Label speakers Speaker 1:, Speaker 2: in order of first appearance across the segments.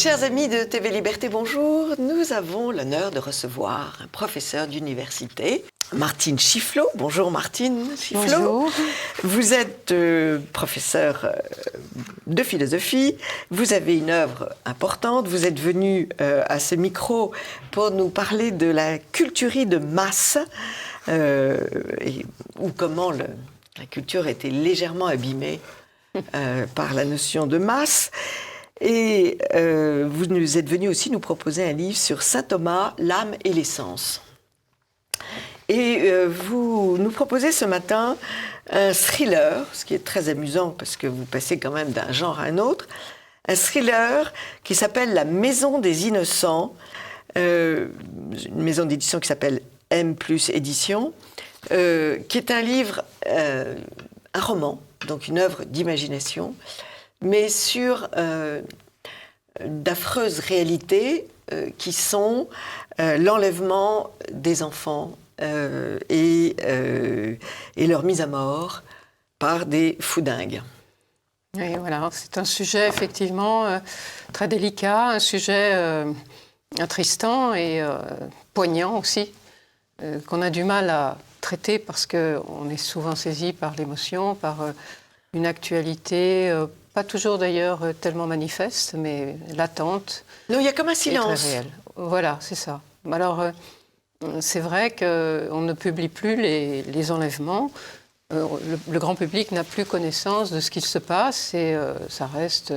Speaker 1: Chers amis de TV Liberté, bonjour. Nous avons l'honneur de recevoir un professeur d'université, Martine Chifflot. Bonjour Martine Chifflot.
Speaker 2: Bonjour.
Speaker 1: Vous êtes professeur de philosophie. Vous avez une œuvre importante. Vous êtes venu à ce micro pour nous parler de la culturie de masse ou comment la culture était légèrement abîmée par la notion de masse. Et vous nous êtes venu aussi nous proposer un livre sur saint Thomas, l'âme et l'essence. Et vous nous proposez ce matin un thriller, ce qui est très amusant parce que vous passez quand même d'un genre à un autre, un thriller qui s'appelle La Maison des Innocents, une maison d'édition qui s'appelle M+ Édition, qui est un livre, un roman, donc une œuvre d'imagination, mais sur d'affreuses réalités qui sont l'enlèvement des enfants et leur mise à mort par des foudingues.
Speaker 2: Oui, voilà, c'est un sujet effectivement très délicat, un sujet attristant et poignant aussi, qu'on a du mal à traiter parce qu'on est souvent saisi par l'émotion, par une actualité pas toujours d'ailleurs tellement manifeste, mais latente.
Speaker 1: Non, il y a comme un silence.
Speaker 2: Très réel. Voilà, c'est ça. Alors, c'est vrai qu'on ne publie plus les enlèvements. Le grand public n'a plus connaissance de ce qu'il se passe et ça reste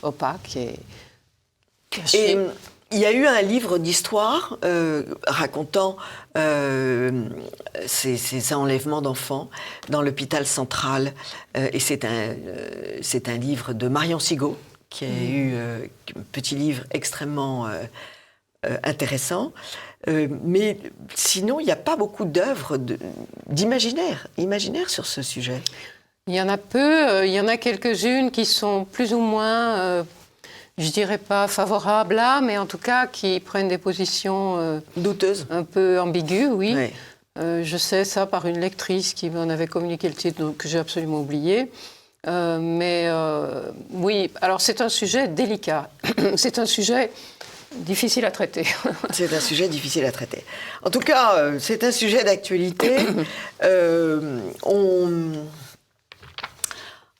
Speaker 2: opaque et caché.
Speaker 1: Et il y a eu un livre d'histoire racontant ces enlèvements d'enfants dans l'hôpital central. Et c'est un livre de Marion Sigaud, qui a eu un petit livre extrêmement intéressant. Mais sinon, il n'y a pas beaucoup d'œuvres imaginaires sur ce sujet.
Speaker 2: Il y en a peu. Il y en a quelques-unes qui sont plus ou moins... je dirais pas favorables là, mais en tout cas qui prennent des positions
Speaker 1: douteuses,
Speaker 2: un peu ambiguës, oui.
Speaker 1: Ouais.
Speaker 2: Je sais ça par une lectrice qui m'en avait communiqué le titre, donc, que j'ai absolument oublié. Oui, alors c'est un sujet délicat. C'est un sujet difficile à traiter.
Speaker 1: C'est un sujet difficile à traiter. En tout cas, c'est un sujet d'actualité.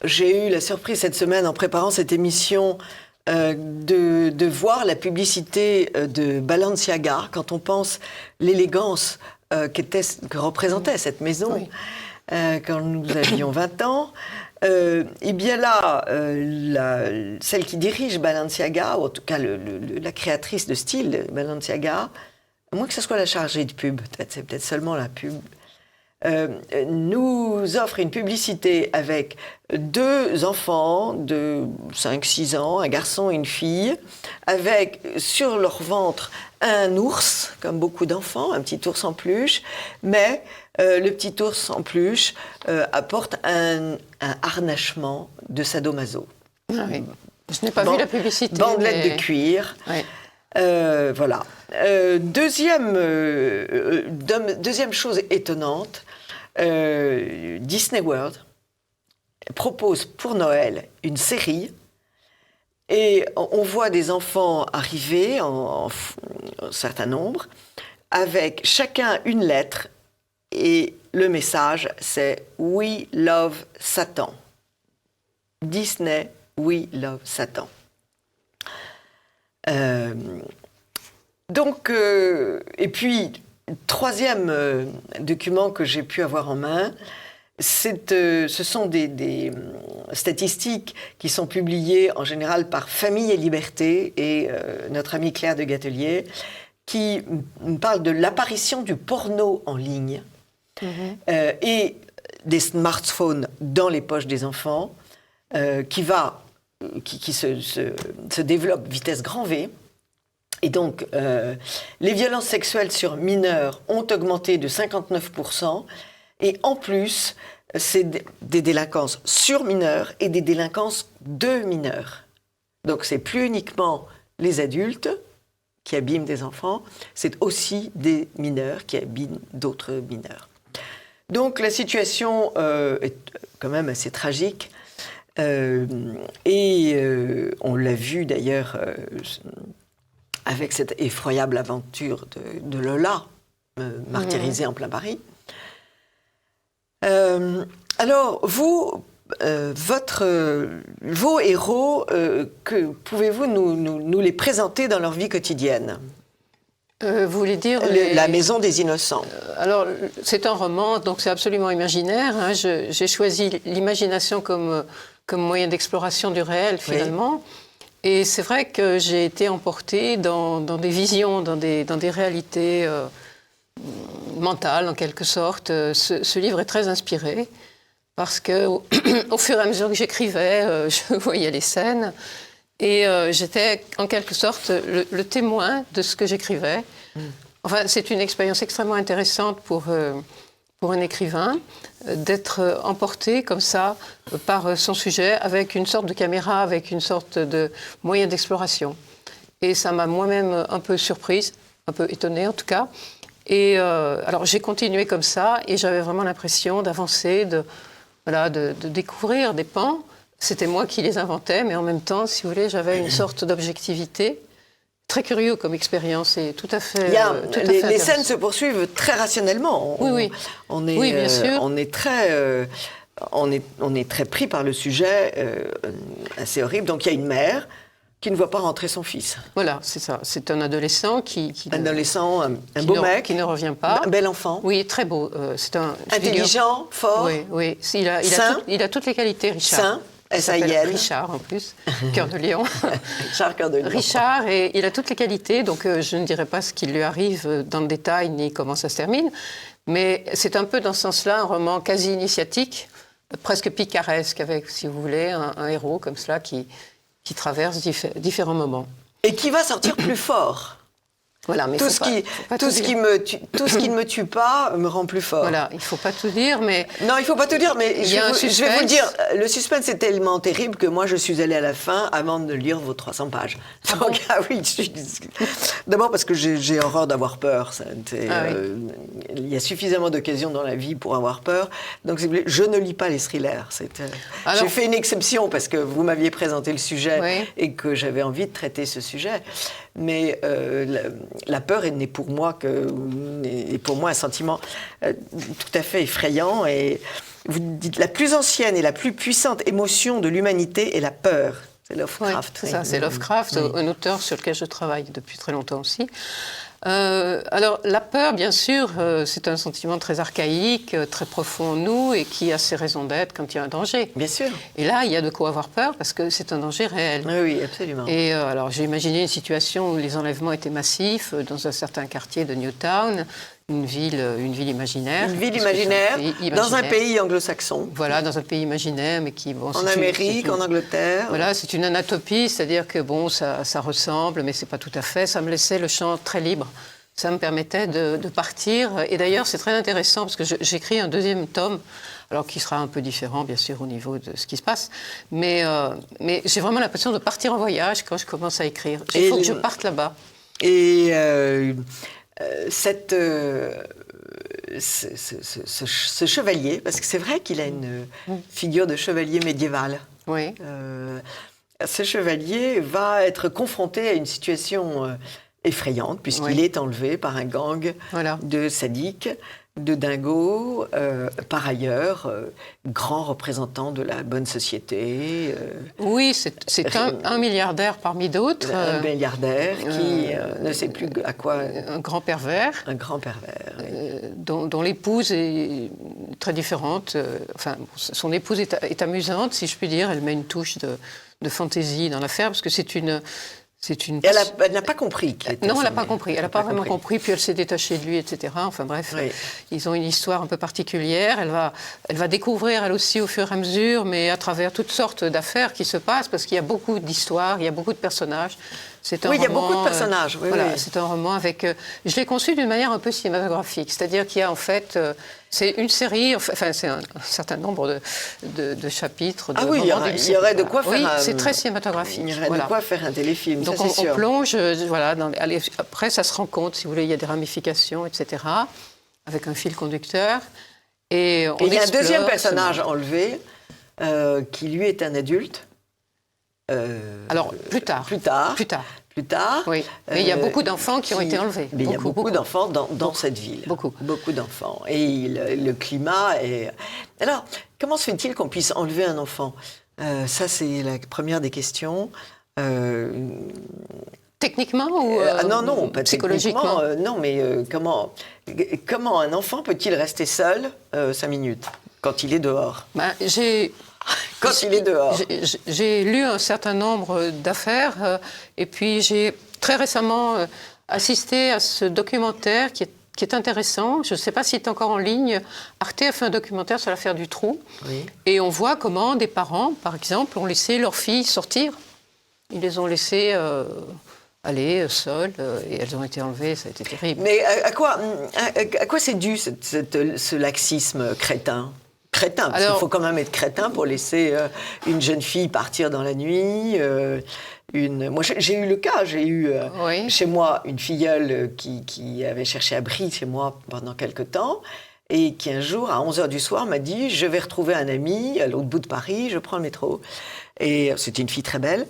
Speaker 1: J'ai eu la surprise cette semaine en préparant cette émission de voir la publicité de Balenciaga quand on pense l'élégance que représentait cette maison, oui. Quand nous avions 20 ans. Et bien là, celle qui dirige Balenciaga, ou en tout cas la créatrice de style Balenciaga, à moins que ce soit la chargée de pub, c'est peut-être seulement la pub, nous offre une publicité avec 2 enfants de 5-6 ans, un garçon et une fille, avec sur leur ventre un ours, comme beaucoup d'enfants, un petit ours en peluche, mais le petit ours en peluche apporte un harnachement de sadomaso.
Speaker 2: Ah oui. Je n'ai pas vu la publicité.
Speaker 1: Bandelette de cuir.
Speaker 2: Oui.
Speaker 1: Voilà. Deuxième chose étonnante, Disney World propose pour Noël une série et on voit des enfants arriver en certain nombre avec chacun une lettre et le message c'est « We love Satan ». Disney, We love Satan. Donc, et puis, troisième document que j'ai pu avoir en main, ce sont des statistiques qui sont publiées en général par Famille et Liberté et notre amie Claire de Gatelier, qui parle de l'apparition du porno en ligne et des smartphones dans les poches des enfants, qui se développe vitesse grand V. Et donc, les violences sexuelles sur mineurs ont augmenté de 59%. Et en plus, c'est des délinquances sur mineurs et des délinquances de mineurs. Donc, c'est plus uniquement les adultes qui abîment des enfants, c'est aussi des mineurs qui abîment d'autres mineurs. Donc, la situation est quand même assez tragique. On l'a vu d'ailleurs avec cette effroyable aventure de Lola, martyrisée en plein Paris. Alors, vous, vos héros, pouvez-vous nous les présenter dans leur vie quotidienne ?
Speaker 2: Vous voulez dire
Speaker 1: La Maison des Innocents.
Speaker 2: Alors, c'est un roman, donc c'est absolument imaginaire. Hein. J'ai choisi l'imagination comme moyen d'exploration du réel, finalement. Oui. Et c'est vrai que j'ai été emportée dans des visions, dans des réalités mentales, en quelque sorte. Ce livre est très inspiré, parce qu'au fur et à mesure que j'écrivais, je voyais les scènes. Et j'étais en quelque sorte le témoin de ce que j'écrivais. Enfin, c'est une expérience extrêmement intéressante pour un écrivain d'être emporté comme ça par son sujet avec une sorte de caméra, avec une sorte de moyen d'exploration. Et ça m'a moi-même un peu surprise, un peu étonnée en tout cas. Et alors j'ai continué comme ça et j'avais vraiment l'impression d'avancer, de découvrir des pans. C'était moi qui les inventais, mais en même temps, si vous voulez, j'avais une sorte d'objectivité. Très curieux comme expérience et tout à fait.
Speaker 1: Les scènes se poursuivent très rationnellement.
Speaker 2: Oui, bien sûr.
Speaker 1: On est très pris par le sujet assez horrible. Donc il y a une mère qui ne voit pas rentrer son fils.
Speaker 2: Voilà, c'est ça. C'est un adolescent
Speaker 1: un beau mec,
Speaker 2: qui ne revient pas.
Speaker 1: Un bel enfant.
Speaker 2: Oui, très beau. C'est un
Speaker 1: intelligent, fort.
Speaker 2: Oui. Il a toutes les qualités, Richard.
Speaker 1: Sain. S.A.I.N.
Speaker 2: Richard, en plus, Cœur de Lion.
Speaker 1: Richard, Cœur de Lion.
Speaker 2: Richard, et il a toutes les qualités, donc je ne dirai pas ce qui lui arrive dans le détail, ni comment ça se termine, mais c'est un peu dans ce sens-là un roman quasi initiatique, presque picaresque, avec, si vous voulez, un héros comme cela qui traverse différents moments.
Speaker 1: Et qui va sortir plus fort.
Speaker 2: Voilà, mais
Speaker 1: tout ce qui ne me tue pas me rend plus fort.
Speaker 2: Voilà, il ne faut pas tout dire, mais...
Speaker 1: Non, il ne faut pas tout dire, mais je vais vous le dire, le suspense est tellement terrible que moi, je suis allée à la fin avant de lire vos 300 pages. Donc, oui, d'abord parce que j'ai horreur d'avoir peur. Il y a suffisamment d'occasions dans la vie pour avoir peur. Donc, si vous voulez, je ne lis pas les thrillers. J'ai fait une exception parce que vous m'aviez présenté le sujet et que j'avais envie de traiter ce sujet. Mais la peur est pour moi un sentiment tout à fait effrayant. Et vous dites la plus ancienne et la plus puissante émotion de l'humanité est la peur. C'est Lovecraft.
Speaker 2: Oui, c'est ça, c'est Lovecraft, un auteur sur lequel je travaille depuis très longtemps aussi. Alors, la peur, bien sûr, c'est un sentiment très archaïque, très profond en nous et qui a ses raisons d'être quand il y a un danger.
Speaker 1: Bien sûr.
Speaker 2: Et là, il y a de quoi avoir peur parce que c'est un danger réel.
Speaker 1: Oui, absolument.
Speaker 2: Et alors, j'ai imaginé une situation où les enlèvements étaient massifs dans un certain quartier de Newtown, une ville imaginaire.
Speaker 1: Une ville imaginaire, dans un pays anglo-saxon.
Speaker 2: Voilà, dans un pays imaginaire, mais qui... Bon,
Speaker 1: en Amérique, en Angleterre.
Speaker 2: Voilà, c'est une anatopie, c'est-à-dire que bon, ça ressemble, mais c'est pas tout à fait. Ça me laissait le champ très libre. Ça me permettait de partir. Et d'ailleurs, c'est très intéressant, parce que j'écris un deuxième tome, alors qui sera un peu différent, bien sûr, au niveau de ce qui se passe. Mais j'ai vraiment l'impression de partir en voyage quand je commence à écrire. Il faut que je parte là-bas.
Speaker 1: Et... ce chevalier, parce que c'est vrai qu'il a une figure de chevalier médiéval.
Speaker 2: Oui.
Speaker 1: Ce chevalier va être confronté à une situation effrayante, puisqu'il est enlevé par un gang de sadiques, de dingos, par ailleurs, grand représentant de la bonne société.
Speaker 2: Oui, c'est un milliardaire parmi d'autres.
Speaker 1: Un milliardaire qui ne sait plus à quoi...
Speaker 2: Un grand pervers.
Speaker 1: Un grand pervers, oui.
Speaker 2: Dont l'épouse est très différente. Enfin, son épouse est amusante, si je puis dire. Elle met une touche de fantaisie dans l'affaire, parce que c'est une...
Speaker 1: Elle n'a pas compris.
Speaker 2: Non, elle n'a pas compris. Elle n'a pas vraiment compris. Puis elle s'est détachée de lui, etc. Enfin bref, ils ont une histoire un peu particulière. Elle va découvrir, elle aussi, au fur et à mesure, mais à travers toutes sortes d'affaires qui se passent, parce qu'il y a beaucoup d'histoires, il y a beaucoup de personnages.
Speaker 1: Il y a beaucoup de personnages.
Speaker 2: C'est un roman avec... je l'ai conçu d'une manière un peu cinématographique. C'est-à-dire qu'il y a en fait... c'est une série, enfin c'est un certain nombre de chapitres.
Speaker 1: Il y aurait de quoi faire
Speaker 2: c'est très cinématographique.
Speaker 1: Il y aurait de quoi faire un téléfilm,
Speaker 2: donc
Speaker 1: ça,
Speaker 2: on plonge, après ça se rend compte, si vous voulez, il y a des ramifications, etc., avec un fil conducteur. Et
Speaker 1: il y a un deuxième personnage enlevé, qui lui est un adulte.
Speaker 2: Alors, plus tard.
Speaker 1: Plus tard.
Speaker 2: Oui, mais il y a beaucoup d'enfants qui ont été enlevés.
Speaker 1: Mais il y a beaucoup d'enfants dans cette ville. Beaucoup d'enfants. Et le climat est... Alors, comment se fait-il qu'on puisse enlever un enfant ? Ça, c'est la première des questions.
Speaker 2: Techniquement ou
Speaker 1: non, pas
Speaker 2: psychologiquement.
Speaker 1: Non, mais comment un enfant peut-il rester seul 5 minutes quand il est dehors ? Quand il est dehors.
Speaker 2: J'ai lu un certain nombre d'affaires et puis j'ai très récemment assisté à ce documentaire qui est intéressant. Je ne sais pas s'il est encore en ligne. Arte a fait un documentaire sur l'affaire Dutroux.
Speaker 1: Oui.
Speaker 2: Et on voit comment des parents, par exemple, ont laissé leurs filles sortir. Ils les ont laissées aller seules et elles ont été enlevées. Ça a été terrible.
Speaker 1: Mais à quoi c'est dû ce laxisme crétin ? Crétin, parce qu'il faut quand même être crétin pour laisser une jeune fille partir dans la nuit. Moi, j'ai eu le cas, chez moi une filleule qui avait cherché abri chez moi pendant quelque temps et qui un jour, à 11h du soir, m'a dit « Je vais retrouver un ami à l'autre bout de Paris, je prends le métro ». Et c'était une fille très belle.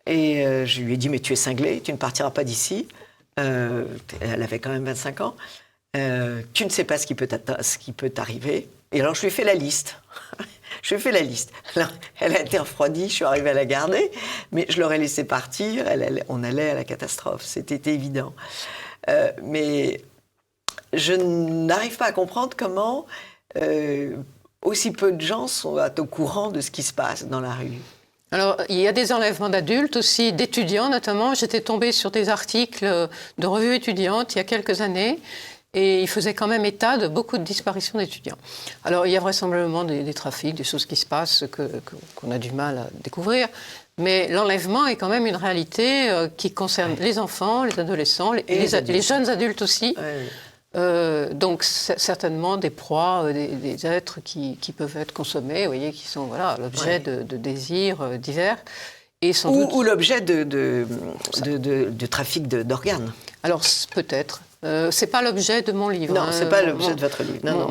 Speaker 1: Et je lui ai dit « Mais tu es cinglée, tu ne partiras pas d'ici ». Elle avait quand même 25 ans. Tu ne sais pas ce qui peut t'arriver. Et alors, je lui ai fait la liste. Alors, elle a été refroidie, je suis arrivée à la garder, mais je l'aurais laissée partir, on allait à la catastrophe, c'était évident. Mais je n'arrive pas à comprendre comment aussi peu de gens sont au courant de ce qui se passe dans la rue.
Speaker 2: Alors, il y a des enlèvements d'adultes aussi, d'étudiants notamment. J'étais tombée sur des articles de revues étudiantes il y a quelques années. Et il faisait quand même état de beaucoup de disparitions d'étudiants. Alors, il y a vraisemblablement des trafics, des choses qui se passent qu'on a du mal à découvrir. Mais l'enlèvement est quand même une réalité qui concerne les enfants, les adolescents, les jeunes adultes aussi. Donc, certainement des proies, des êtres qui peuvent être consommés, vous voyez, qui sont l'objet de désirs divers. Et sans doute...
Speaker 1: ou l'objet de trafic d'organes.
Speaker 2: Alors, peut-être. C'est pas l'objet de mon livre.
Speaker 1: Non, c'est pas l'objet de votre livre. Non,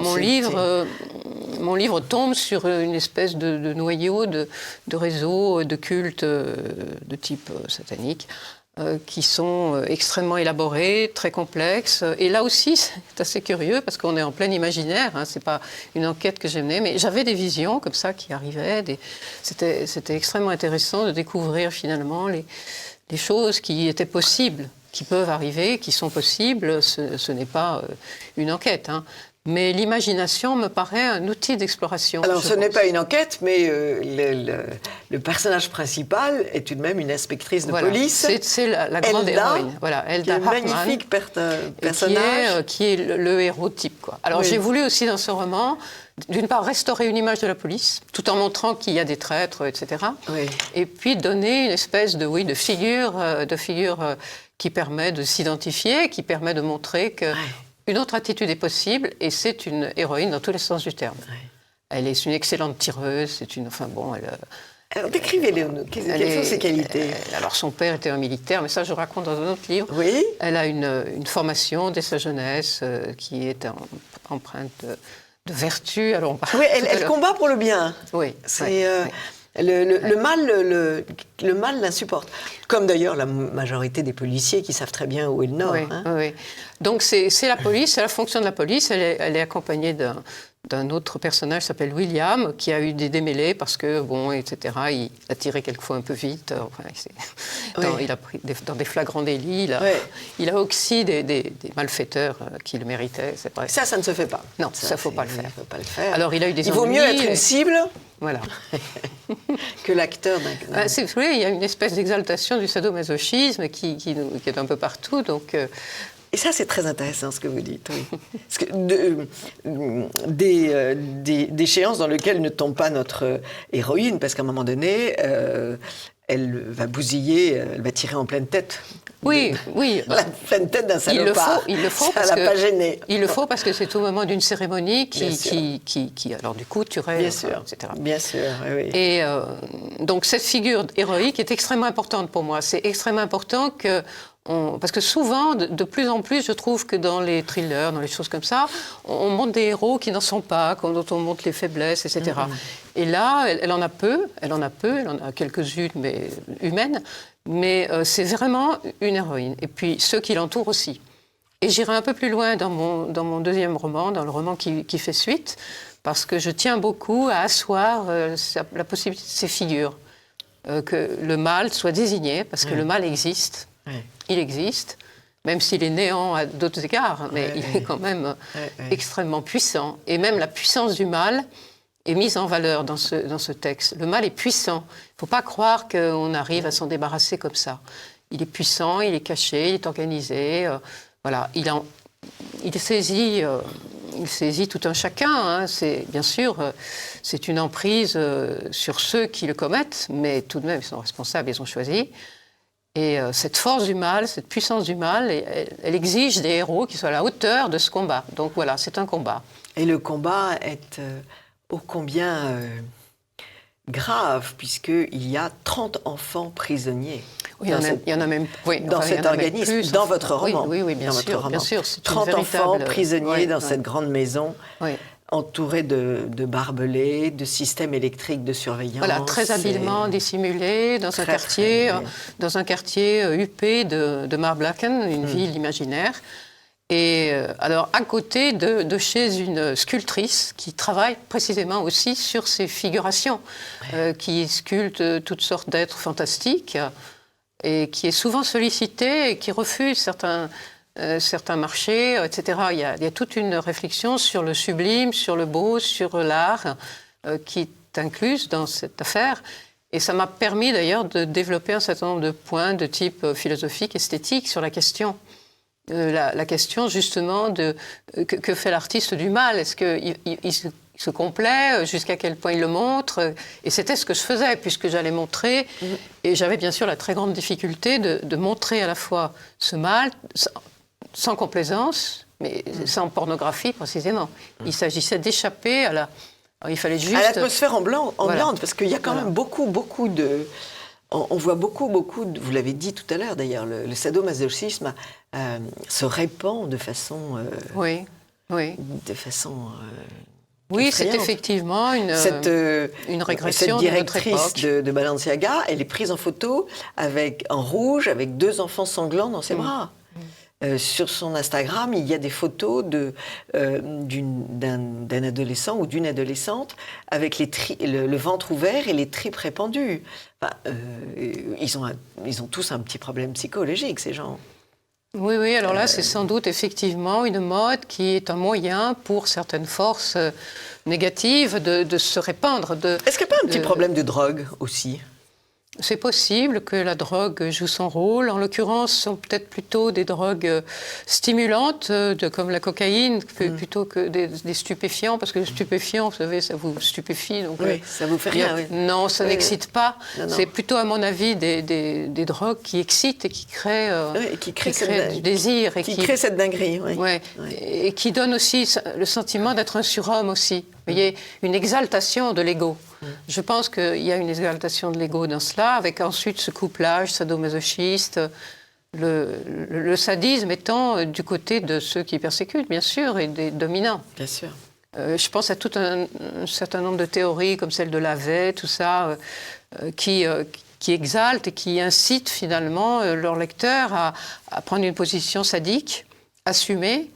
Speaker 2: mon livre tombe sur une espèce de noyau de réseaux de cultes de type satanique qui sont extrêmement élaborés, très complexes. Et là aussi, c'est assez curieux parce qu'on est en plein imaginaire. C'est pas une enquête que j'ai menée, mais j'avais des visions comme ça qui arrivaient. C'était extrêmement intéressant de découvrir finalement les choses qui étaient possibles, qui peuvent arriver, qui sont possibles. Ce n'est pas une enquête. Mais l'imagination me paraît un outil d'exploration.
Speaker 1: Alors, ce n'est pas une enquête, mais le personnage principal est tout de même une inspectrice de police.
Speaker 2: C'est la grande héroïne. Voilà, Elda
Speaker 1: Hartmann, magnifique personnage.
Speaker 2: Qui est le héros type. Alors, j'ai voulu aussi dans ce roman, d'une part, restaurer une image de la police, tout en montrant qu'il y a des traîtres, etc.
Speaker 1: Oui.
Speaker 2: Et puis donner une espèce de figure qui permet de s'identifier, qui permet de montrer que... Une autre attitude est possible, et c'est une héroïne dans tous les sens du terme. Ouais. Elle est une excellente tireuse, c'est une... Enfin bon,
Speaker 1: alors décrivez-les, quelles sont ses qualités?
Speaker 2: Alors son père était un militaire, mais ça je raconte dans un autre livre.
Speaker 1: Oui.
Speaker 2: Elle a une formation dès sa jeunesse qui est empreinte de vertu. Alors,
Speaker 1: oui, elle combat pour le bien.
Speaker 2: Oui.
Speaker 1: C'est... Le mal l'insupporte. Comme d'ailleurs la majorité des policiers qui savent très bien où est le Nord.
Speaker 2: Oui, oui. Donc c'est la police, c'est la fonction de la police. Elle est accompagnée d'un autre personnage qui s'appelle William, qui a eu des démêlés parce que, bon, etc., il a tiré quelquefois un peu vite. Enfin, il a pris dans des flagrants délits. Il a aussi des malfaiteurs qui le méritaient, c'est vrai.
Speaker 1: Ça ne se fait pas.
Speaker 2: Non, ça, faut pas le faire.
Speaker 1: Faut pas le faire.
Speaker 2: Alors, il a eu des
Speaker 1: Il vaut mieux être une cible...
Speaker 2: Voilà.
Speaker 1: que l'acteur d'un...
Speaker 2: C'est vrai, il y a une espèce d'exaltation du sadomasochisme qui est un peu partout, donc...
Speaker 1: Et ça, c'est très intéressant ce que vous dites. Oui. Parce que d'échéances dans lesquelles ne tombe pas notre héroïne, parce qu'à un moment donné, elle va bousiller, elle va tirer en pleine tête.
Speaker 2: Oui, oui.
Speaker 1: La pleine tête d'un salopard.
Speaker 2: Il le faut
Speaker 1: ça l'a pas gêné.
Speaker 2: Il le faut parce que c'est au moment d'une cérémonie qui alors du coup, tuerait,
Speaker 1: bien sûr, etc. Bien sûr, oui.
Speaker 2: Et donc cette figure héroïque est extrêmement importante pour moi. C'est extrêmement important que Parce que souvent, de plus en plus, je trouve que dans les thrillers, dans les choses comme ça, on montre des héros qui n'en sont pas, dont on montre les faiblesses, etc. Et là, elle en a peu, elle en a quelques-unes, mais humaines, mais c'est vraiment une héroïne. Et puis ceux qui l'entourent aussi. Et j'irai un peu plus loin dans mon deuxième roman, dans le roman qui fait suite, parce que je tiens beaucoup à asseoir la possibilité de ces figures, que le mal soit désigné, parce que le mal existe, il existe, même s'il est néant à d'autres égards, mais il est quand même extrêmement puissant. Et même la puissance du mal est mise en valeur dans ce texte. Le mal est puissant. Il ne faut pas croire qu'on arrive à s'en débarrasser comme ça. Il est puissant, il est caché, il est organisé. Voilà, il saisit tout un chacun. Hein. Bien sûr, c'est une emprise sur ceux qui le commettent, mais tout de même, ils sont responsables, ils ont choisi. Et cette force du mal, cette puissance du mal, elle exige des héros qui soient à la hauteur de ce combat. Donc voilà, c'est un combat.
Speaker 1: Et le combat est ô combien grave, puisqu'il y a 30 enfants prisonniers.
Speaker 2: Oui, il y en a même
Speaker 1: dans cet organisme, dans votre roman.
Speaker 2: Oui, bien sûr.
Speaker 1: 30 enfants prisonniers dans cette grande maison, entourés de barbelés, de systèmes électriques de surveillance.
Speaker 2: Voilà, très habilement dissimulés dans un quartier huppé de Marblehacken, une ville imaginaire. Et alors, à côté de chez une sculptrice qui travaille précisément aussi sur ces figurations, qui sculpte toutes sortes d'êtres fantastiques et qui est souvent sollicitée et qui refuse certains marchés, etc. Il y a toute une réflexion sur le sublime, sur le beau, sur l'art, qui est incluse dans cette affaire. Et ça m'a permis d'ailleurs de développer un certain nombre de points de type philosophique, esthétique sur la question. La question justement de que fait l'artiste du mal. Est-ce qu'il se complaît, jusqu'à quel point il le montre? Et c'était ce que je faisais, puisque j'allais montrer. Et j'avais bien sûr la très grande difficulté de montrer à la fois ce mal, sans complaisance, mais sans pornographie précisément. Il s'agissait d'échapper à il fallait juste...
Speaker 1: à l'atmosphère ambiante, parce qu'il y a quand même beaucoup de... On voit beaucoup vous l'avez dit tout à l'heure d'ailleurs, le sadomasochisme se répand de façon...
Speaker 2: Oui.
Speaker 1: De façon...
Speaker 2: oui, c'est effectivement une régression de notre époque.
Speaker 1: Cette directrice de Balenciaga, elle est prise en photo en rouge avec 2 enfants sanglants dans ses bras. Sur son Instagram, il y a des photos d'un adolescent ou d'une adolescente avec le ventre ouvert et les tripes répandues. Enfin, ils ont tous un petit problème psychologique, ces gens.
Speaker 2: Oui, alors là, c'est sans doute effectivement une mode qui est un moyen pour certaines forces négatives de se répandre.
Speaker 1: Est-ce qu'il n'y a pas un petit problème de drogue aussi ?
Speaker 2: C'est possible que la drogue joue son rôle. En l'occurrence, ce sont peut-être plutôt des drogues stimulantes, comme la cocaïne, plutôt que des stupéfiants, parce que le stupéfiant, vous savez, ça vous stupéfie. Donc,
Speaker 1: oui, ça vous fait rien.
Speaker 2: Non, ça n'excite pas. Non. C'est plutôt, à mon avis, des drogues qui excitent et qui créent, qui créent du désir.
Speaker 1: Qui créent cette dinguerie.
Speaker 2: Et qui donnent aussi le sentiment d'être un surhomme aussi. Vous voyez, une exaltation de l'ego. Je pense qu'il y a une exaltation de l'ego dans cela, avec ensuite ce couplage sadomasochiste, le sadisme étant du côté de ceux qui persécutent, bien sûr, et des dominants.
Speaker 1: Bien sûr.
Speaker 2: Je pense à tout un certain nombre de théories, comme celle de Lavey, tout ça, qui exaltent et qui incitent finalement leurs lecteurs à prendre une position sadique, assumée,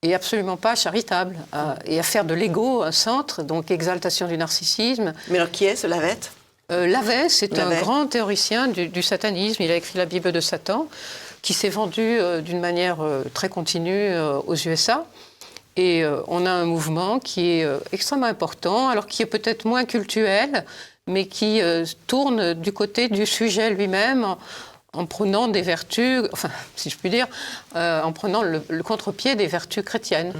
Speaker 2: et absolument pas charitable, et à faire de l'ego un centre, donc exaltation du narcissisme.
Speaker 1: Mais alors qui est ce Lavey ?
Speaker 2: Lavey, c'est un grand théoricien du satanisme. Il a écrit la Bible de Satan, qui s'est vendue d'une manière très continue aux USA. Et on a un mouvement qui est extrêmement important, alors qui est peut-être moins cultuel, mais qui tourne du côté du sujet lui-même, en prenant des vertus, enfin, si je puis dire, en prenant le contre-pied des vertus chrétiennes.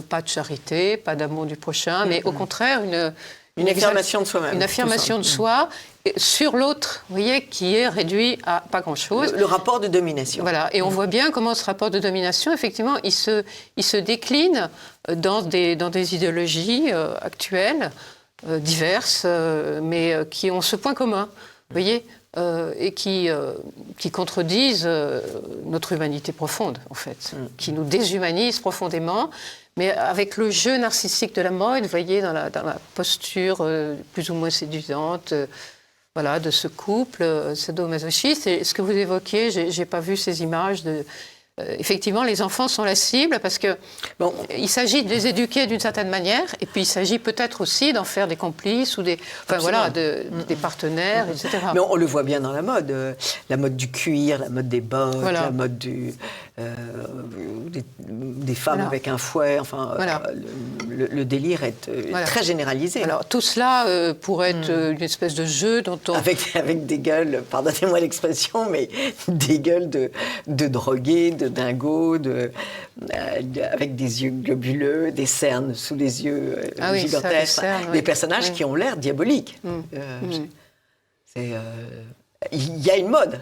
Speaker 2: Pas de charité, pas d'amour du prochain, mais au contraire, une
Speaker 1: affirmation de soi-même.
Speaker 2: Une affirmation de soi sur l'autre, vous voyez, qui est réduit à pas grand-chose.
Speaker 1: Le rapport de domination.
Speaker 2: Voilà, et on voit bien comment ce rapport de domination, effectivement, il se décline dans des idéologies actuelles, diverses, mais qui ont ce point commun. Vous voyez, et qui contredisent notre humanité profonde, en fait, qui nous déshumanisent profondément. Mais avec le jeu narcissique de la mode, vous voyez, dans la posture plus ou moins séduisante voilà, de ce couple sadomasochiste. Et ce que vous évoquiez, je n'ai pas vu ces images de... effectivement, les enfants sont la cible parce que bon, il s'agit de les éduquer d'une certaine manière, et puis il s'agit peut-être aussi d'en faire des complices ou des, enfin, voilà, des partenaires, etc.
Speaker 1: Mais on le voit bien dans la mode du cuir, la mode des bottes, voilà. La mode des femmes voilà. Avec un fouet. Enfin, voilà. Le délire est voilà. Très généralisé.
Speaker 2: Alors tout cela pourrait être une espèce de jeu dont on...
Speaker 1: Avec des gueules, pardonnez-moi l'expression, mais des gueules de drogués, de dingo, avec des yeux globuleux, des cernes sous les yeux gigantesques, des personnages qui ont l'air diaboliques. Il y a une mode.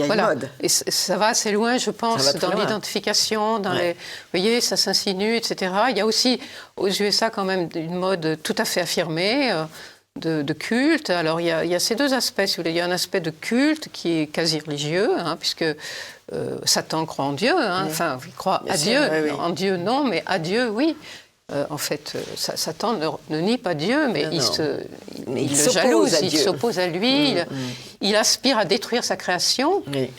Speaker 2: Voilà. Et ça va assez loin, je pense, dans l'identification, dans les... Vous voyez, ça s'insinue, etc. Il y a aussi, aux USA, quand même, une mode tout à fait affirmée, de culte. Alors, il y a ces deux aspects, si vous voulez. Il y a un aspect de culte qui est quasi religieux, puisque Satan croit en Dieu, enfin, il croit à Dieu. Oui. En Dieu, non, mais à Dieu, oui. En fait, Satan ne nie pas Dieu, mais il le jalouse, il s'oppose à lui, il aspire à détruire sa création. Oui.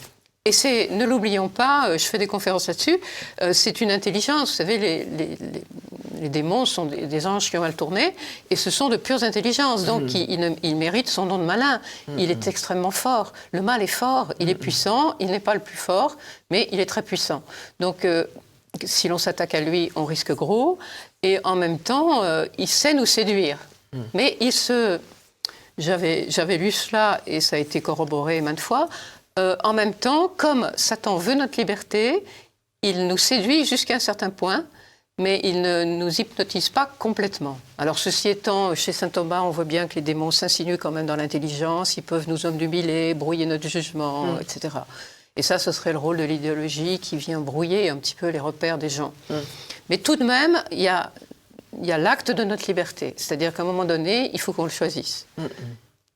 Speaker 2: Et ne l'oublions pas, je fais des conférences là-dessus, c'est une intelligence. Vous savez, les démons sont des anges qui ont mal tourné, et ce sont de pures intelligences. Donc, il mérite son nom de malin. Il est extrêmement fort. Le mal est fort, il est puissant, il n'est pas le plus fort, mais il est très puissant. Donc, si l'on s'attaque à lui, on risque gros. Et en même temps, il sait nous séduire. Mais j'avais lu cela, et ça a été corroboré maintes fois. En même temps, comme Satan veut notre liberté, il nous séduit jusqu'à un certain point, mais il ne nous hypnotise pas complètement. Alors, ceci étant, chez saint Thomas, on voit bien que les démons s'insinuent quand même dans l'intelligence, ils peuvent nous obnubiler, brouiller notre jugement, etc. Et ça, ce serait le rôle de l'idéologie qui vient brouiller un petit peu les repères des gens. Mais tout de même, il y a l'acte de notre liberté. C'est-à-dire qu'à un moment donné, il faut qu'on le choisisse.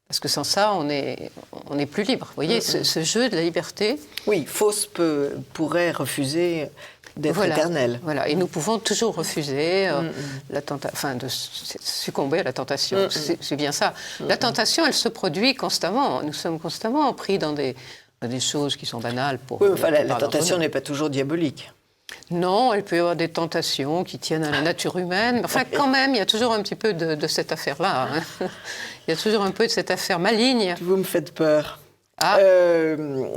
Speaker 2: Parce que sans ça, on est plus libre. Vous voyez, ce jeu de la liberté...
Speaker 1: Oui, Faust pourrait refuser d'être éternel.
Speaker 2: Voilà, et nous pouvons toujours refuser de succomber à la tentation. C'est bien ça. La tentation, elle se produit constamment. Nous sommes constamment pris dans des choses qui sont banales.
Speaker 1: Oui, enfin, la tentation n'est pas toujours diabolique.
Speaker 2: Non, il peut y avoir des tentations qui tiennent à la nature humaine. Enfin, quand même, il y a toujours un petit peu de cette affaire-là. Il y a toujours un peu de cette affaire maligne.
Speaker 1: Vous me faites peur.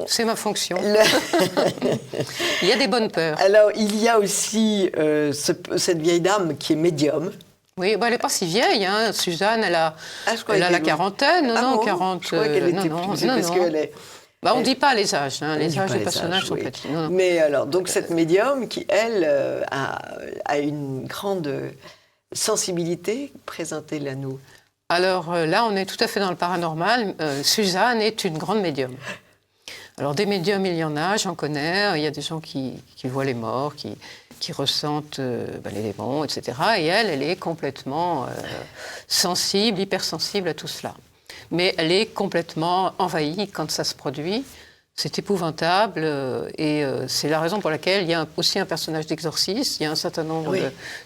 Speaker 2: C'est ma fonction. Il y a des bonnes peurs.
Speaker 1: Alors, il y a aussi cette vieille dame qui est médium.
Speaker 2: Oui, elle n'est pas si vieille. Suzanne, elle a la quarantaine. Non, 40.
Speaker 1: Je crois qu'elle était plus parce qu'elle est...
Speaker 2: on ne dit pas les âges. Les âges des personnages sont petits. Non.
Speaker 1: Mais alors, donc cette médium qui, elle, a une grande sensibilité, présentez-la nous.
Speaker 2: Alors là, on est tout à fait dans le paranormal. Suzanne est une grande médium. Alors des médiums, il y en a, j'en connais. Il y a des gens qui voient les morts, qui ressentent les démons, etc. Et elle est complètement sensible, hypersensible à tout cela. Mais elle est complètement envahie quand ça se produit. C'est épouvantable et c'est la raison pour laquelle il y a aussi un personnage d'exorciste. Il y a un certain nombre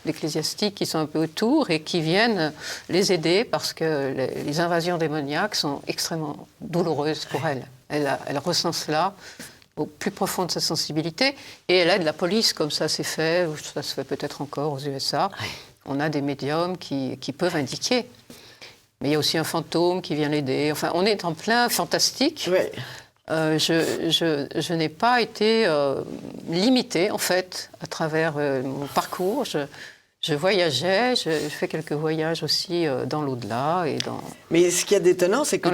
Speaker 2: d'ecclésiastiques qui sont un peu autour et qui viennent les aider parce que les invasions démoniaques sont extrêmement douloureuses pour elle. Elle ressent cela au plus profond de sa sensibilité et elle aide la police comme ça s'est fait, ça se fait peut-être encore aux USA. Oui. On a des médiums qui peuvent indiquer. Mais il y a aussi un fantôme qui vient l'aider. Enfin, on est en plein fantastique. Oui. Je n'ai pas été limitée, en fait, à travers mon parcours. Je voyageais, je fais quelques voyages aussi dans l'au-delà.
Speaker 1: Mais ce qu'il y a d'étonnant, c'est que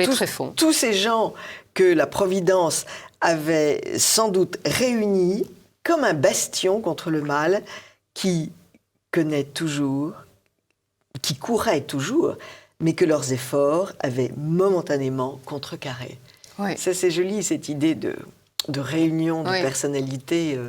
Speaker 1: tous ces gens que la Providence avait sans doute réunis comme un bastion contre le mal, qui couraient toujours, mais que leurs efforts avaient momentanément contrecarré. Oui. Ça, c'est joli, cette idée de réunion de personnalités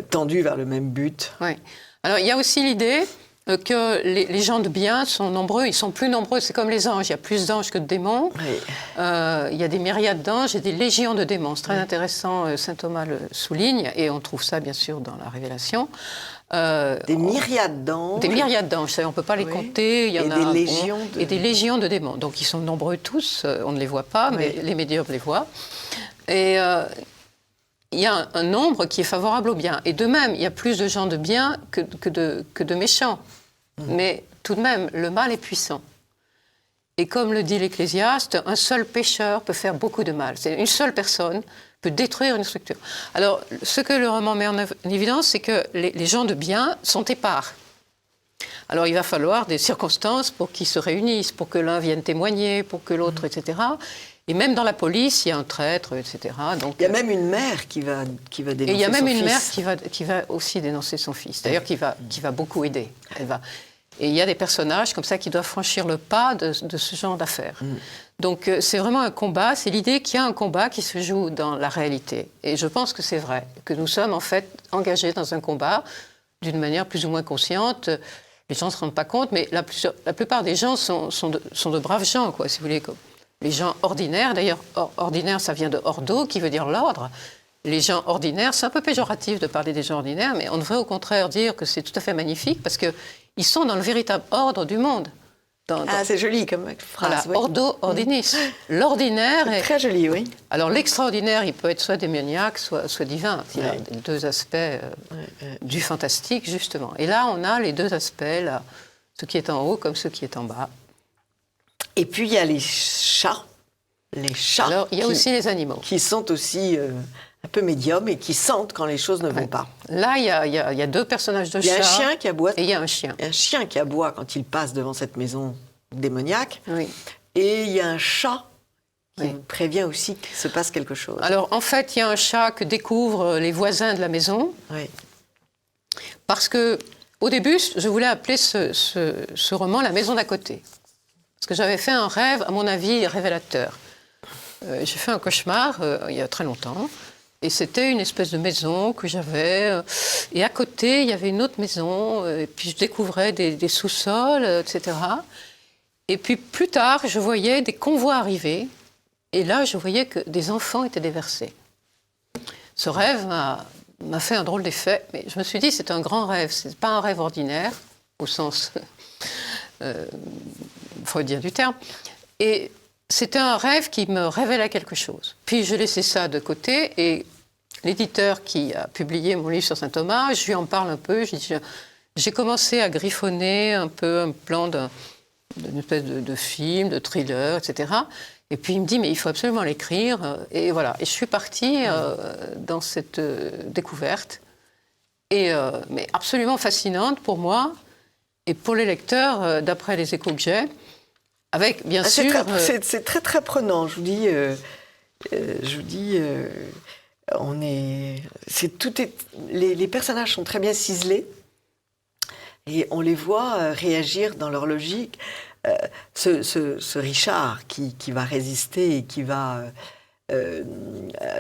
Speaker 1: tendues vers le même but.
Speaker 2: Oui. Alors, il y a aussi l'idée que les gens de bien sont nombreux, ils sont plus nombreux, c'est comme les anges, il y a plus d'anges que de démons.
Speaker 1: Oui.
Speaker 2: Il y a des myriades d'anges et des légions de démons. C'est très intéressant, saint Thomas le souligne, et on trouve ça bien sûr dans la Révélation.
Speaker 1: Des myriades d'anges.
Speaker 2: Des myriades d'anges, on ne peut pas les compter. Il y en a et des légions de démons. Donc ils sont nombreux tous, on ne les voit pas, mais les médiums les voient. Et il y a un nombre qui est favorable au bien. Et de même, il y a plus de gens de bien que de méchants. Mais tout de même, le mal est puissant. Et comme le dit l'Ecclésiaste, un seul pécheur peut faire beaucoup de mal. C'est une seule personne peut détruire une structure. Alors, ce que le roman met en évidence, c'est que les gens de bien sont épars. Alors, il va falloir des circonstances pour qu'ils se réunissent, pour que l'un vienne témoigner, pour que l'autre, etc. Et même dans la police, il y a un traître, etc. Donc,
Speaker 1: il y a même une mère qui va dénoncer son fils.
Speaker 2: Et il y a même une mère qui va aussi dénoncer son fils. D'ailleurs, qui va beaucoup aider. Et il y a des personnages comme ça qui doivent franchir le pas de ce genre d'affaires. Donc c'est vraiment un combat, c'est l'idée qu'il y a un combat qui se joue dans la réalité. Et je pense que c'est vrai, que nous sommes en fait engagés dans un combat d'une manière plus ou moins consciente. Les gens ne se rendent pas compte, mais la plupart des gens sont de braves gens, quoi, si vous voulez. Les gens ordinaires, d'ailleurs, ordinaire, ça vient de ordo, qui veut dire l'ordre. Les gens ordinaires, c'est un peu péjoratif de parler des gens ordinaires, mais on devrait au contraire dire que c'est tout à fait magnifique, parce qu'ils sont dans le véritable ordre du monde.
Speaker 1: C'est joli comme phrase.
Speaker 2: Voilà, ordo ordinis. L'ordinaire est...
Speaker 1: Très joli, oui.
Speaker 2: Alors l'extraordinaire, il peut être soit démoniaque, soit divin. Il y a les deux aspects du fantastique, justement. Et là, on a les deux aspects, là, ce qui est en haut comme ce qui est en bas.
Speaker 1: Et puis, il y a les chats. Les chats.
Speaker 2: Alors, il y a aussi les animaux.
Speaker 1: Qui sont aussi un peu médiums et qui sentent quand les choses ne vont pas.
Speaker 2: Là, il y a deux personnages de chats.
Speaker 1: Il y a un chien qui aboie.
Speaker 2: Et il y a un chien.
Speaker 1: Un chien qui aboie quand il passe devant cette maison démoniaque.
Speaker 2: Oui.
Speaker 1: Et il y a un chat qui prévient aussi qu'il se passe quelque chose.
Speaker 2: Alors, en fait, il y a un chat que découvrent les voisins de la maison.
Speaker 1: Oui.
Speaker 2: Parce que, au début, je voulais appeler ce roman La maison d'à côté. Parce que j'avais fait un rêve, à mon avis, révélateur. J'ai fait un cauchemar il y a très longtemps. Et c'était une espèce de maison que j'avais. Et à côté, il y avait une autre maison. Et puis je découvrais des sous-sols, etc. Et puis plus tard, je voyais des convois arriver. Et là, je voyais que des enfants étaient déversés. Ce rêve m'a fait un drôle d'effet. Mais je me suis dit, c'est un grand rêve. Ce n'est pas un rêve ordinaire, au sens freudien du terme. Et c'était un rêve qui me révélait quelque chose. Puis je laissais ça de côté et l'éditeur qui a publié mon livre sur saint Thomas, je lui en parle un peu. J'ai commencé à griffonner un peu un plan d'une espèce de film, de thriller, etc. Et puis il me dit, mais il faut absolument l'écrire. Et voilà. Et je suis partie dans cette découverte, mais absolument fascinante pour moi et pour les lecteurs, d'après les échos que j'ai. Avec, bien sûr...
Speaker 1: C'est très, très prenant. Je vous dis, les personnages sont très bien ciselés et on les voit réagir dans leur logique. Ce Richard qui va résister et qui va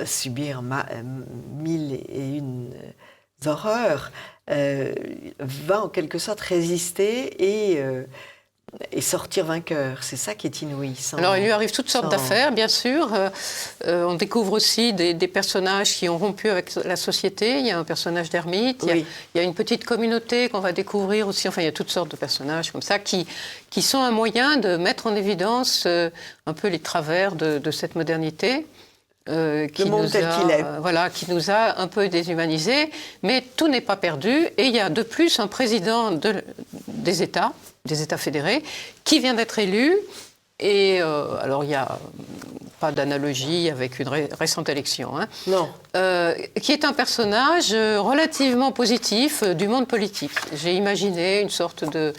Speaker 1: subir 1001 horreurs, va en quelque sorte résister et sortir vainqueur. C'est ça qui est inouï.
Speaker 2: Alors, il lui arrive toutes sortes d'affaires, bien sûr. On découvre aussi des personnages qui ont rompu avec la société. Il y a un personnage d'ermite. Il y a une petite communauté qu'on va découvrir aussi. Enfin, il y a toutes sortes de personnages comme ça qui sont un moyen de mettre en évidence un peu les travers de cette modernité.
Speaker 1: Le monde tel qu'il est.
Speaker 2: Voilà, qui nous a un peu déshumanisés. Mais tout n'est pas perdu. Et il y a de plus un président des États fédérés, qui vient d'être élu. Et alors, il n'y a pas d'analogie avec une récente élection. Hein,
Speaker 1: non.
Speaker 2: Qui est un personnage relativement positif du monde politique. J'ai imaginé une sorte de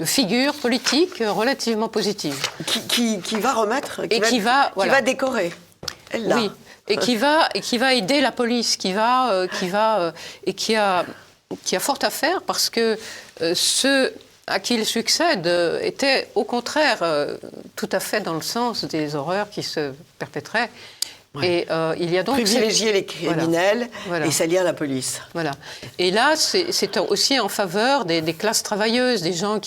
Speaker 2: figure politique relativement positive.
Speaker 1: Qui va remettre,
Speaker 2: qui va
Speaker 1: décorer.
Speaker 2: Oui, et qui va aider la police, qui a fort à faire parce que ceux à qui il succède étaient au contraire tout à fait dans le sens des horreurs qui se perpétraient.
Speaker 1: Ouais.
Speaker 2: Et il y a donc
Speaker 1: privilégier les criminels et salir la police.
Speaker 2: Voilà. Et là, c'est aussi en faveur des classes travailleuses, des gens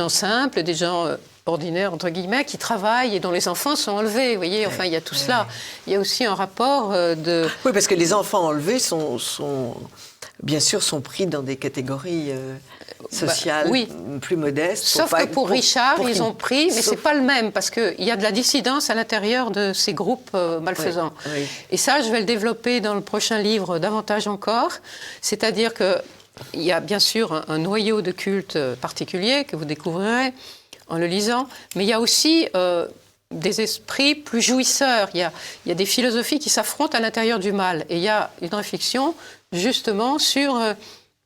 Speaker 2: simples, des gens ordinaires, entre guillemets, qui travaillent et dont les enfants sont enlevés. Vous voyez, enfin, il y a tout cela. Il y a aussi un rapport de...
Speaker 1: Oui, parce que les enfants enlevés bien sûr, sont pris dans des catégories sociales plus modestes.
Speaker 2: Sauf que pour Richard, ils ont pris, mais c'est pas le même, parce qu'il y a de la dissidence à l'intérieur de ces groupes malfaisants. Oui. Et ça, je vais le développer dans le prochain livre davantage encore. C'est-à-dire qu'il y a bien sûr un noyau de culte particulier que vous découvrirez en le lisant, mais il y a aussi... des esprits plus jouisseurs. Il y a des philosophies qui s'affrontent à l'intérieur du mal. Et il y a une réflexion, justement, sur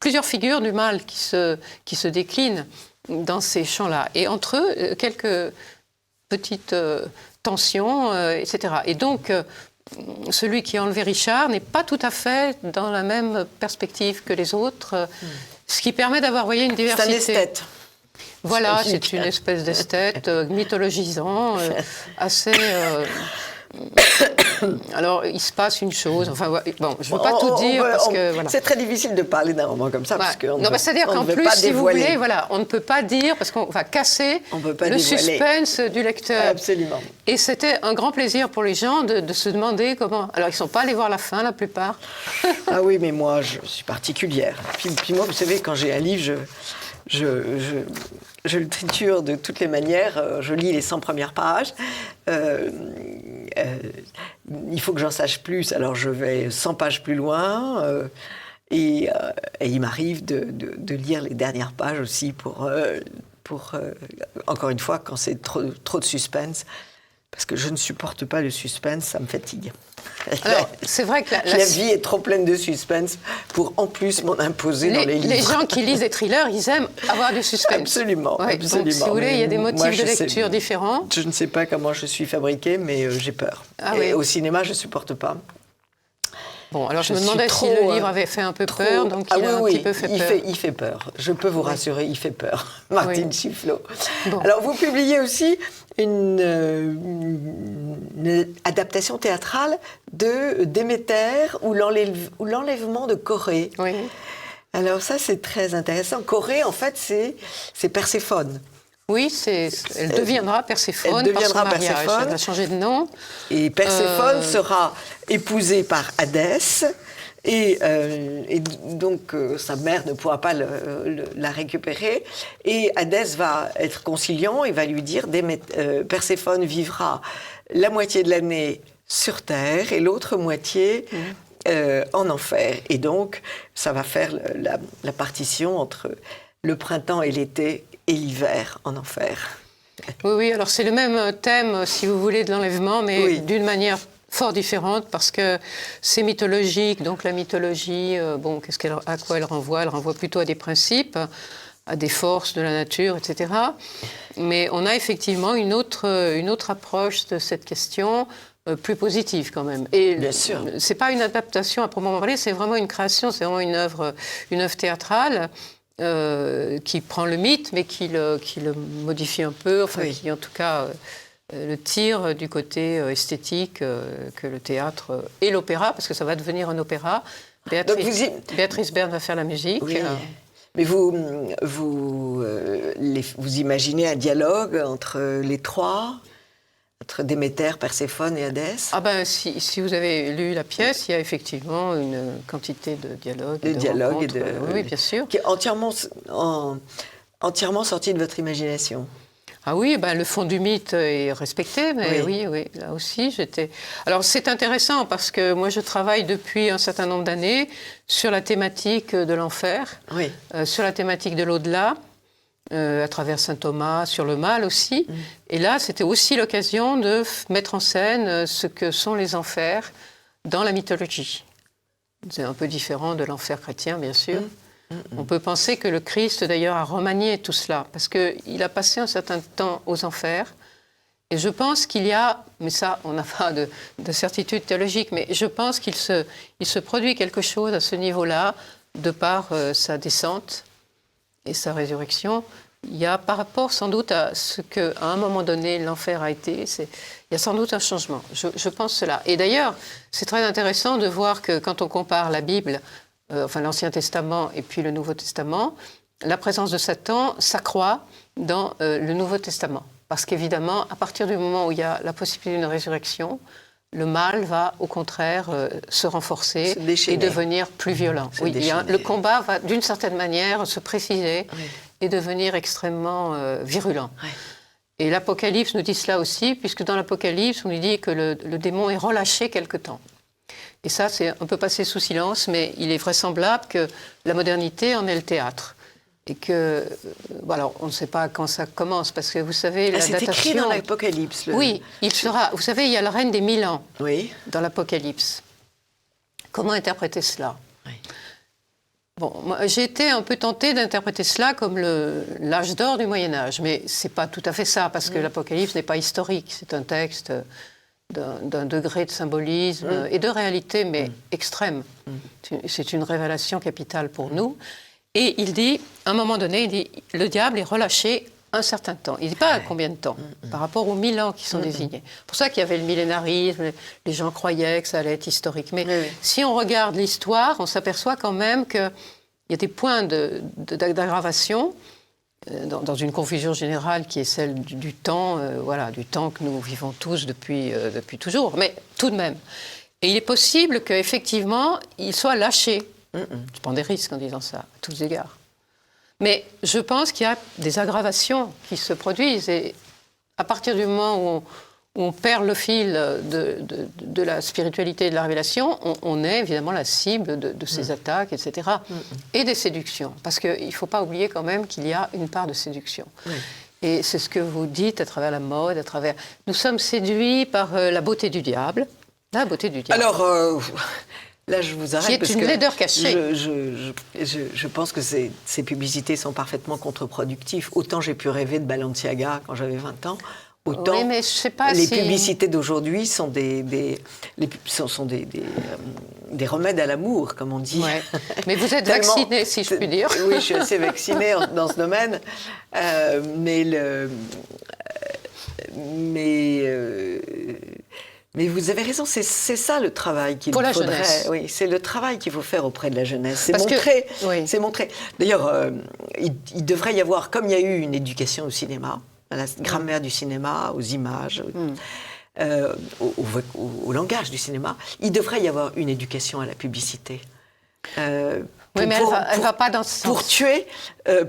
Speaker 2: plusieurs figures du mal qui se déclinent dans ces champs-là. Et entre eux, quelques petites tensions, etc. Et donc, celui qui a enlevé Richard n'est pas tout à fait dans la même perspective que les autres, ce qui permet d'avoir, voyez, une diversité.
Speaker 1: C'est un esthète.
Speaker 2: Voilà, c'est une espèce d'esthète mythologisant, assez... Alors, il se passe une chose. Enfin, bon, je ne veux pas tout dire parce que... Voilà.
Speaker 1: C'est très difficile de parler d'un roman comme ça. Parce
Speaker 2: c'est-à-dire qu'en plus, si vous voulez, on ne peut pas dire, parce qu'on va casser le suspense du lecteur.
Speaker 1: Absolument.
Speaker 2: Et c'était un grand plaisir pour les gens de se demander comment... Alors, ils ne sont pas allés voir la fin, la plupart.
Speaker 1: Ah oui, mais moi, je suis particulière. Puis moi, vous savez, quand j'ai un livre, je le triture de toutes les manières. Je lis les 100 premières pages. Il faut que j'en sache plus, alors je vais 100 pages plus loin. Et il m'arrive de lire les dernières pages aussi pour encore une fois, quand c'est trop de suspense. Parce que je ne supporte pas le suspense, ça me fatigue.
Speaker 2: Alors, c'est vrai que
Speaker 1: la vie est trop pleine de suspense pour en plus m'en imposer dans les livres.
Speaker 2: Les gens qui lisent des thrillers, ils aiment avoir du suspense.
Speaker 1: Absolument,
Speaker 2: ouais,
Speaker 1: absolument.
Speaker 2: Donc, si vous voulez, il y a des motifs de lecture différents.
Speaker 1: Je ne sais pas comment je suis fabriquée, mais j'ai peur. Et au cinéma, je ne supporte pas.
Speaker 2: Bon, alors je me demandais si le livre avait fait un peu peur, donc il a un petit peu fait peur.
Speaker 1: Il fait peur. Je peux vous rassurer, il fait peur. Martine Chifflot. Bon. Alors, vous publiez aussi une adaptation théâtrale de Déméter ou l'enlèvement de Corée.
Speaker 2: Oui.
Speaker 1: Alors ça, c'est très intéressant. Corée, en fait, c'est Perséphone.
Speaker 2: Oui, elle deviendra Perséphone par son mariage. Elle va changer de nom.
Speaker 1: Et Perséphone sera épousée par Hadès. Et donc, sa mère ne pourra pas la récupérer. Et Hadès va être conciliant et va lui dire Perséphone vivra la moitié de l'année sur Terre et l'autre moitié en enfer. Et donc, ça va faire la partition entre le printemps et l'été et l'hiver en enfer.
Speaker 2: Oui, alors c'est le même thème, si vous voulez, de l'enlèvement, mais d'une manière fort différente, parce que c'est mythologique. Donc la mythologie, à quoi elle renvoie? Elle renvoie plutôt à des principes, à des forces de la nature, etc. Mais on a effectivement une autre approche de cette question, plus positive quand même. Et
Speaker 1: bien sûr.
Speaker 2: C'est pas une adaptation à proprement parler, c'est vraiment une création, c'est vraiment une œuvre théâtrale. Qui prend le mythe, mais qui le modifie un peu, qui en tout cas le tire du côté esthétique que le théâtre et l'opéra, parce que ça va devenir un opéra. Béatrice Berne va faire la musique.
Speaker 1: Oui. Mais vous imaginez un dialogue entre les trois, entre Déméter, Perséphone et Hadès?
Speaker 2: Ah ben, si vous avez lu la pièce, il y a effectivement une quantité de dialogues. Oui, bien sûr.
Speaker 1: Qui est entièrement sorti de votre imagination.
Speaker 2: Ah oui, le fond du mythe est respecté, mais oui, là aussi, j'étais... Alors, c'est intéressant parce que moi, je travaille depuis un certain nombre d'années sur la thématique de l'enfer, sur la thématique de l'au-delà, à travers saint Thomas, sur le mal aussi. Et là, c'était aussi l'occasion de mettre en scène ce que sont les enfers dans la mythologie. C'est un peu différent de l'enfer chrétien, bien sûr. On peut penser que le Christ, d'ailleurs, a remanié tout cela, parce qu'il a passé un certain temps aux enfers. Et je pense qu'il y a, mais ça, on n'a pas de certitude théologique, mais je pense qu'il se produit quelque chose à ce niveau-là, de par sa descente et sa résurrection, il y a par rapport sans doute à ce qu'à un moment donné l'enfer a été, il y a sans doute un changement. Je pense cela. Et d'ailleurs, c'est très intéressant de voir que quand on compare la Bible, enfin l'Ancien Testament et puis le Nouveau Testament, la présence de Satan s'accroît dans le Nouveau Testament. Parce qu'évidemment, à partir du moment où il y a la possibilité d'une résurrection, le mal va au contraire se renforcer et devenir plus violent. Oui, le combat va d'une certaine manière se préciser et devenir extrêmement virulent. Oui. Et l'Apocalypse nous dit cela aussi, puisque dans l'Apocalypse, on nous dit que le démon est relâché quelque temps. Et ça, on peut passer sous silence, mais il est vraisemblable que la modernité en est le théâtre. Et que, alors, on ne sait pas quand ça commence, parce que vous savez, la datation...
Speaker 1: C'est écrit dans l'Apocalypse.
Speaker 2: Oui, il sera... Vous savez, il y a le règne des 1000 ans dans l'Apocalypse. Comment interpréter cela? Oui. Bon, moi, j'ai été un peu tentée d'interpréter cela comme l'âge d'or du Moyen-Âge, mais ce n'est pas tout à fait ça, parce que l'Apocalypse n'est pas historique. C'est un texte d'un degré de symbolisme et de réalité, mais extrême. C'est une révélation capitale pour nous. Et il dit, à un moment donné, il dit, le diable est relâché un certain temps. Il ne dit pas à combien de temps, par rapport aux 1000 ans qui sont désignés. C'est pour ça qu'il y avait le millénarisme, les gens croyaient que ça allait être historique. Mais si on regarde l'histoire, on s'aperçoit quand même qu'il y a des points d'aggravation dans une confusion générale qui est celle du temps, du temps que nous vivons tous depuis toujours, mais tout de même. Et il est possible qu'effectivement, il soit lâché. Je prends des risques en disant ça, à tous égards. Mais je pense qu'il y a des aggravations qui se produisent. Et à partir du moment où on perd le fil de la spiritualité et de la révélation, on est évidemment la cible de ces attaques, etc. Et des séductions. Parce qu'il ne faut pas oublier quand même qu'il y a une part de séduction. Et c'est ce que vous dites à travers la mode, à travers... Nous sommes séduits par la beauté du diable. La beauté du diable.
Speaker 1: Alors... Là, je vous arrête
Speaker 2: parce que... Qui est une laideur cachée.
Speaker 1: Je pense que ces publicités sont parfaitement contre-productives. Autant j'ai pu rêver de Balenciaga quand j'avais 20 ans, autant
Speaker 2: mais je sais pas
Speaker 1: les publicités d'aujourd'hui sont des remèdes à l'amour, comme on dit.
Speaker 2: Ouais. Mais vous êtes vacciné, si je puis dire.
Speaker 1: Oui, je suis assez vaccinée dans ce domaine. Mais vous avez raison, c'est ça le travail qu'il faudrait.
Speaker 2: Pour la jeunesse.
Speaker 1: Oui, c'est le travail qu'il faut faire auprès de la jeunesse. C'est montrer. D'ailleurs, il devrait y avoir, comme il y a eu une éducation au cinéma, à la grammaire du cinéma, aux images, au langage du cinéma, il devrait y avoir une éducation à la publicité.
Speaker 2: Oui, mais elle ne va pas dans ce sens.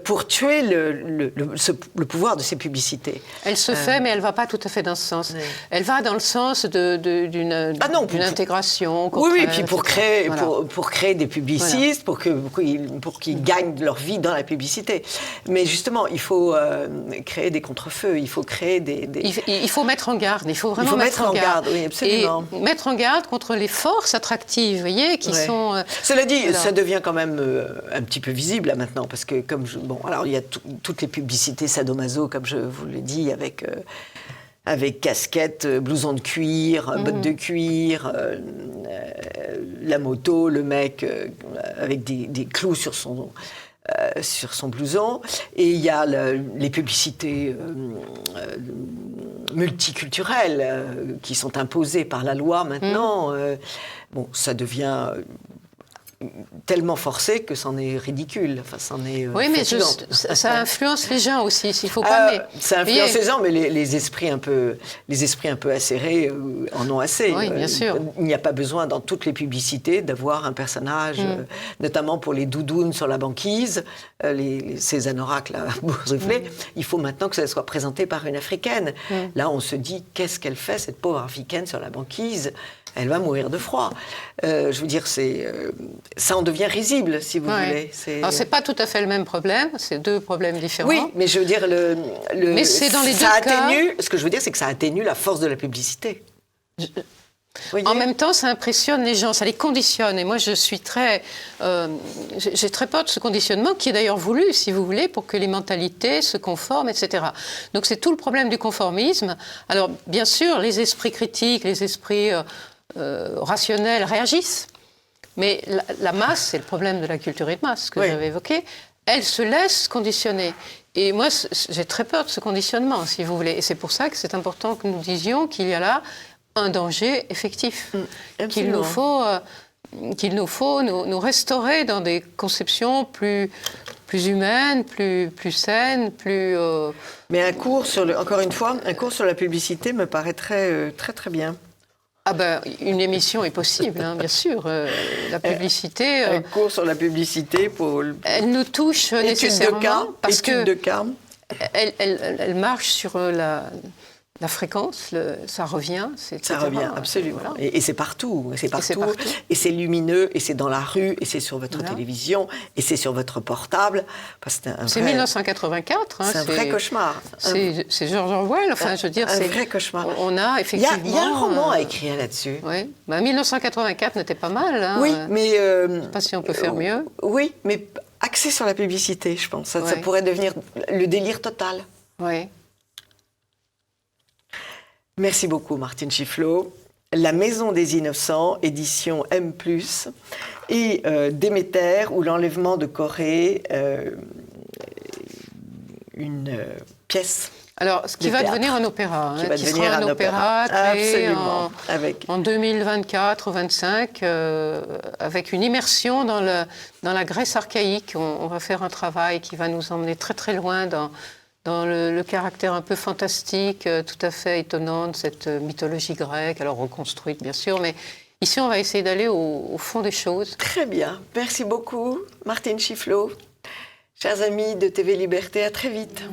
Speaker 1: Pour tuer le pouvoir de ces publicités.
Speaker 2: Elle se fait, mais elle ne va pas tout à fait dans ce sens. Oui. Elle va dans le sens d'une intégration.
Speaker 1: Oui, puis pour créer des publicistes, pour qu'ils gagnent leur vie dans la publicité. Mais justement, il faut créer des contre-feux, il faut créer des...
Speaker 2: Il faut mettre en garde, il faut vraiment mettre en garde.
Speaker 1: Oui, absolument.
Speaker 2: Et mettre en garde contre les forces attractives, vous voyez, qui sont...
Speaker 1: Cela dit, ça devient quand même un petit peu visible là maintenant, parce que alors il y a toutes les publicités sadomaso, comme je vous le dis, avec casquette, blouson de cuir, bottes de cuir, la moto, le mec avec des clous sur son blouson. Et il y a les publicités multiculturelles qui sont imposées par la loi maintenant. Ça devient... tellement forcé que c'en est ridicule. Enfin, c'en est fatigant.
Speaker 2: Mais ça influence les gens aussi, s'il faut pas...
Speaker 1: Ça influence les gens, mais les esprits un peu acérés en ont assez.
Speaker 2: Oui, bien sûr.
Speaker 1: Il n'y a pas besoin, dans toutes les publicités, d'avoir un personnage, notamment pour les doudounes sur la banquise, ces anoraks là, boursouflés. Il faut maintenant que ça soit présenté par une Africaine. Là, on se dit, qu'est-ce qu'elle fait, cette pauvre Africaine, sur la banquise ? Elle va mourir de froid. Je veux dire, ça en devient risible, si vous voulez.
Speaker 2: Alors, c'est pas tout à fait le même problème, c'est deux problèmes différents.
Speaker 1: Oui, mais je veux dire,
Speaker 2: mais c'est dans les deux cas...
Speaker 1: Ce que je veux dire, c'est que ça atténue la force de la publicité.
Speaker 2: En même temps, ça impressionne les gens, ça les conditionne. Et moi, j'ai très peur de ce conditionnement, qui est d'ailleurs voulu, si vous voulez, pour que les mentalités se conforment, etc. Donc, c'est tout le problème du conformisme. Alors, bien sûr, les esprits critiques, les esprits rationnels réagissent. Mais la masse, c'est le problème de la culture et de masse que j'avais évoqué, elle se laisse conditionner. Et moi, j'ai très peur de ce conditionnement, si vous voulez. Et c'est pour ça que c'est important que nous disions qu'il y a là un danger effectif, qu'il nous faut nous restaurer dans des conceptions plus humaines, plus saines, plus...
Speaker 1: Mais encore une fois, un cours sur la publicité me paraîtrait très très bien.
Speaker 2: Ah ben, une émission est possible, hein, bien sûr. La publicité...
Speaker 1: un cours sur la publicité pour...
Speaker 2: Elle nous touche nécessairement parce que
Speaker 1: de cas.
Speaker 2: Elle marche sur la fréquence, ça revient.
Speaker 1: Ça revient, absolument. Voilà. Et c'est partout. C'est partout. Et c'est lumineux, et c'est dans la rue, et c'est sur votre télévision, et c'est sur votre portable.
Speaker 2: C'est 1984.
Speaker 1: C'est un vrai cauchemar.
Speaker 2: C'est George Orwell. Enfin, je veux dire,
Speaker 1: c'est un vrai cauchemar.
Speaker 2: On a effectivement...
Speaker 1: Il y a un roman à écrire là-dessus.
Speaker 2: Oui. 1984 n'était pas mal. Hein.
Speaker 1: Oui, mais...
Speaker 2: je ne sais pas si on peut faire mieux.
Speaker 1: Oui, mais axé sur la publicité, je pense. Ça pourrait devenir le délire total.
Speaker 2: Oui.
Speaker 1: Merci beaucoup, Martine Chifflot. La Maison des Innocents, édition M+, et Déméter, ou l'enlèvement de Corée, une pièce.
Speaker 2: Alors, ce qui va devenir un opéra,
Speaker 1: qui sera un opéra
Speaker 2: créé en 2024 ou 2025, avec une immersion dans la Grèce archaïque. On va faire un travail qui va nous emmener très très loin dans le caractère un peu fantastique, tout à fait étonnant de cette mythologie grecque, alors reconstruite bien sûr, mais ici on va essayer d'aller au fond des choses.
Speaker 1: Très bien, merci beaucoup Martine Chifflot. Chers amis de TV Liberté, à très vite.